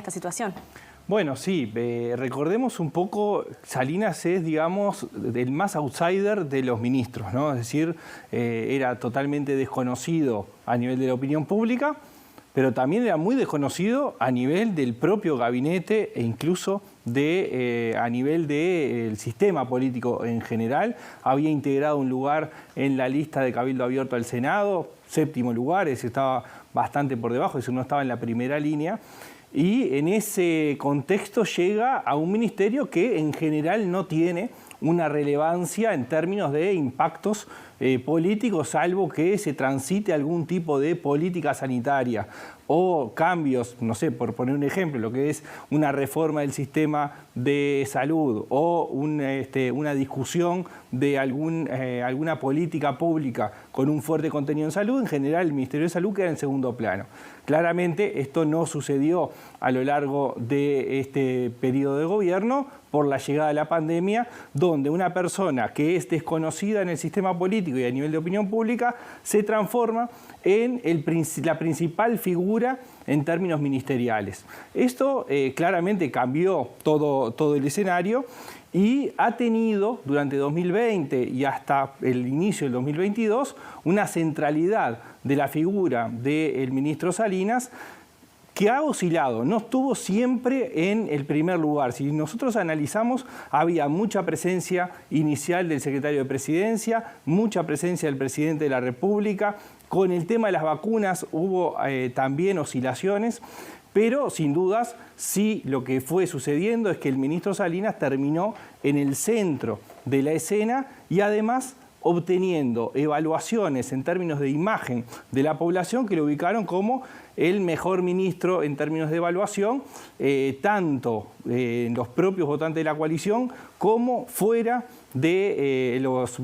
esta situación. Bueno, sí, recordemos un poco, Salinas es, digamos, el más outsider de los ministros, ¿no? Es decir, era totalmente desconocido a nivel de la opinión pública, pero también era muy desconocido a nivel del propio gabinete e incluso a nivel del sistema político en general. Había integrado un lugar en la lista de Cabildo Abierto al Senado, 7º lugar, ese estaba bastante por debajo, eso no estaba en la primera línea. Y en ese contexto llega a un ministerio que en general no tiene una relevancia en términos de impactos políticos, salvo que se transite algún tipo de política sanitaria o cambios, no sé, por poner un ejemplo, lo que es una reforma del sistema de salud o una discusión de alguna política pública con un fuerte contenido en salud. En general el Ministerio de Salud queda en segundo plano. Claramente esto no sucedió a lo largo de este periodo de gobierno por la llegada de la pandemia, donde una persona que es desconocida en el sistema político y a nivel de opinión pública se transforma en la principal figura en términos ministeriales. Esto claramente cambió todo el escenario y ha tenido durante 2020 y hasta el inicio del 2022 una centralidad de la figura del ministro Salinas que ha oscilado, no estuvo siempre en el primer lugar. Si nosotros analizamos, había mucha presencia inicial del secretario de Presidencia, mucha presencia del presidente de la República. Con el tema de las vacunas hubo también oscilaciones, pero sin dudas sí lo que fue sucediendo es que el ministro Salinas terminó en el centro de la escena y además obteniendo evaluaciones en términos de imagen de la población que lo ubicaron como el mejor ministro en términos de evaluación, tanto en los propios votantes de la coalición como fuera de los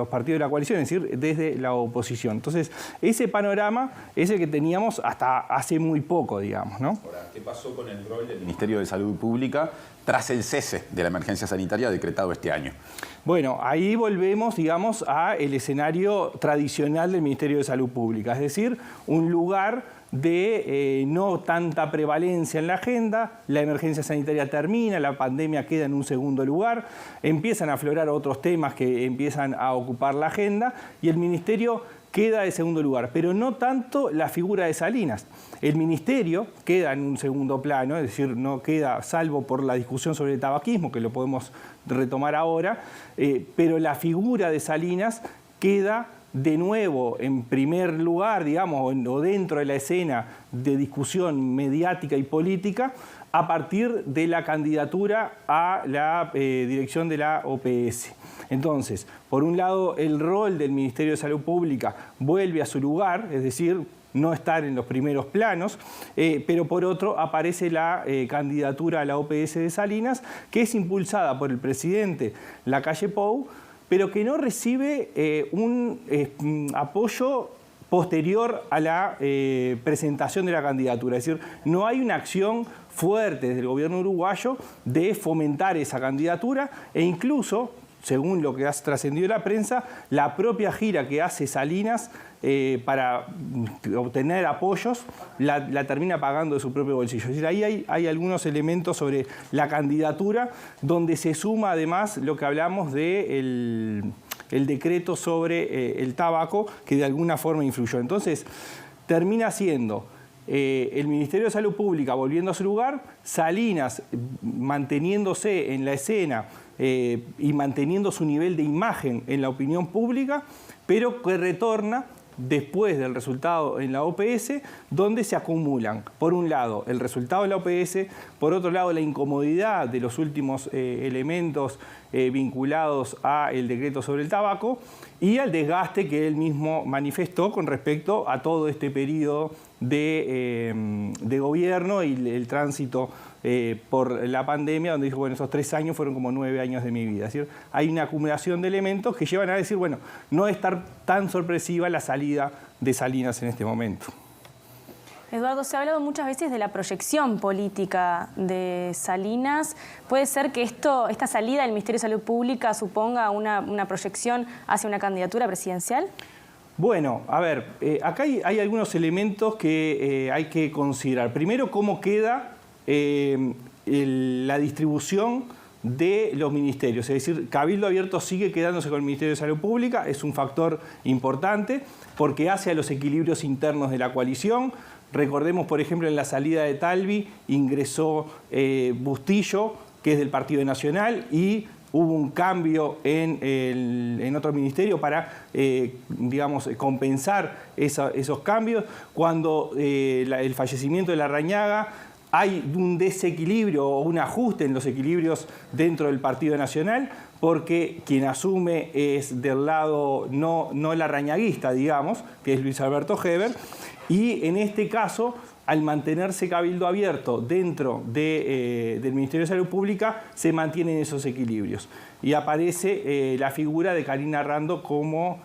partidos de la coalición, es decir, desde la oposición. Entonces, ese panorama es el que teníamos hasta hace muy poco, digamos, ¿no? Ahora, ¿qué pasó con el rol del Ministerio de Salud Pública tras el cese de la emergencia sanitaria decretado este año? Bueno, ahí volvemos, digamos, al escenario tradicional del Ministerio de Salud Pública, es decir, un lugar de no tanta prevalencia en la agenda, la emergencia sanitaria termina, la pandemia queda en un segundo lugar, empiezan a aflorar otros temas que empiezan a ocupar la agenda y el Ministerio queda de segundo lugar, pero no tanto la figura de Salinas. El ministerio queda en un segundo plano, es decir, no queda, salvo por la discusión sobre el tabaquismo, que lo podemos retomar ahora, pero la figura de Salinas queda de nuevo en primer lugar, digamos, o dentro de la escena de discusión mediática y política, a partir de la candidatura a la dirección de la OPS. Entonces, por un lado, el rol del Ministerio de Salud Pública vuelve a su lugar, es decir, no estar en los primeros planos, pero por otro aparece la candidatura a la OPS de Salinas, que es impulsada por el presidente Lacalle Pou, pero que no recibe un apoyo posterior a la presentación de la candidatura. Es decir, no hay una acción fuerte desde el gobierno uruguayo de fomentar esa candidatura e incluso, según lo que ha trascendido la prensa, la propia gira que hace Salinas para obtener apoyos la termina pagando de su propio bolsillo. Es decir, ahí hay algunos elementos sobre la candidatura donde se suma además lo que hablamos de el decreto sobre el tabaco que de alguna forma influyó. Entonces, termina siendo el Ministerio de Salud Pública volviendo a su lugar, Salinas manteniéndose en la escena y manteniendo su nivel de imagen en la opinión pública, pero que retorna después del resultado en la OPS, donde se acumulan, por un lado, el resultado de la OPS, por otro lado, la incomodidad de los últimos elementos vinculados al decreto sobre el tabaco y al desgaste que él mismo manifestó con respecto a todo este periodo de gobierno y el tránsito por la pandemia, donde dijo, bueno, esos 3 años fueron como 9 años de mi vida. Es decir, hay una acumulación de elementos que llevan a decir, bueno, no es tan sorpresiva la salida de Salinas en este momento. Eduardo, se ha hablado muchas veces de la proyección política de Salinas. ¿Puede ser que esta salida del Ministerio de Salud Pública suponga una proyección hacia una candidatura presidencial? Bueno, a ver, acá hay algunos elementos que hay que considerar. Primero, cómo queda la distribución de los ministerios. Es decir, Cabildo Abierto sigue quedándose con el Ministerio de Salud Pública, es un factor importante porque hace a los equilibrios internos de la coalición. Recordemos, por ejemplo, en la salida de Talvi ingresó Bustillo, que es del Partido Nacional, y hubo un cambio en otro ministerio para, digamos, compensar esos cambios. Cuando el fallecimiento de Larrañaga, hay un desequilibrio o un ajuste en los equilibrios dentro del Partido Nacional, porque quien asume es del lado no larrañaguista, digamos, que es Luis Alberto Heber, y en este caso, al mantenerse Cabildo Abierto dentro del Ministerio de Salud Pública, se mantienen esos equilibrios. Y aparece la figura de Karina Rando como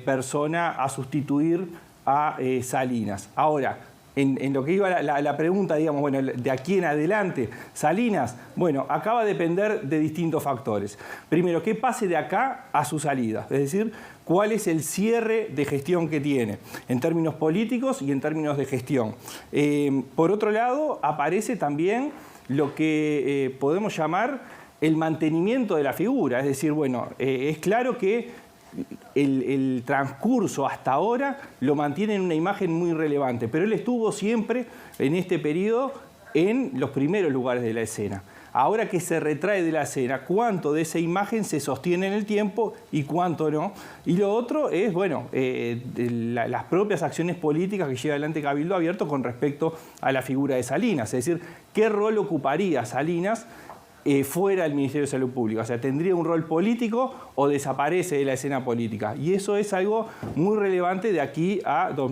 persona a sustituir a Salinas. Ahora, en lo que iba la pregunta, digamos, bueno, de aquí en adelante, Salinas, bueno, acá va a depender de distintos factores. Primero, ¿qué pase de acá a su salida? Es decir, ¿cuál es el cierre de gestión que tiene en términos políticos y en términos de gestión? Por otro lado, aparece también lo que podemos llamar el mantenimiento de la figura. Es decir, bueno, es claro que el transcurso hasta ahora lo mantiene en una imagen muy relevante, pero él estuvo siempre en este periodo en los primeros lugares de la escena. Ahora que se retrae de la escena, ¿cuánto de esa imagen se sostiene en el tiempo y cuánto no? Y lo otro es, bueno, las propias acciones políticas que lleva adelante Cabildo Abierto con respecto a la figura de Salinas. Es decir, ¿qué rol ocuparía Salinas fuera del Ministerio de Salud Pública? O sea, ¿tendría un rol político o desaparece de la escena política? Y eso es algo muy relevante de aquí a